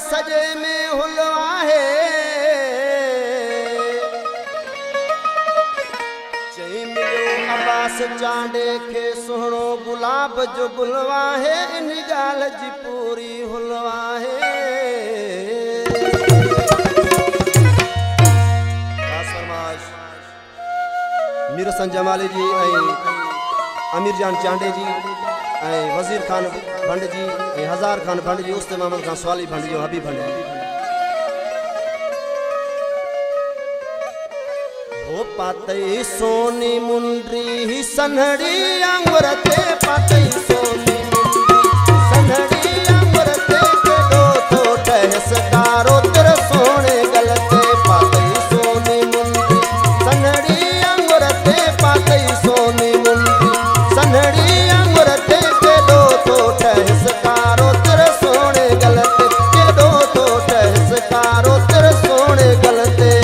सजे में हुलवा है चई मिलो अब्बास चांडे के सुहणो गुलाब जो बुलवा है इन गाल जी पूरी हुलवा है। मीर हसन जमाली जी अमीर जान चांडे जी वजीर खान भंड जी हजार खान भंड जी उस्ते मोहम्मद खान स्वाली भंड जी हबीब भंड जी ओ पातई सोनी मुंडरी सन्हड़ी अंगुर ते पातई सोनी मुंडरी सन्हड़ी अंगुर ते केडो तो ठहस कारो तेरे सोने गलते पातई सोनी मुंडरी सन्हड़ी अंगुर ते पातई सोनी मुंडरी सन्हड़ी अंगुर ते केडो तो ठहस कारो तेरे सोने गलते केडो तो ठहस कारो तेरे सोने गलते।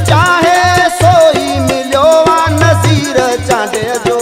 चाहे सोई मिलो नज़ीर चांडे जो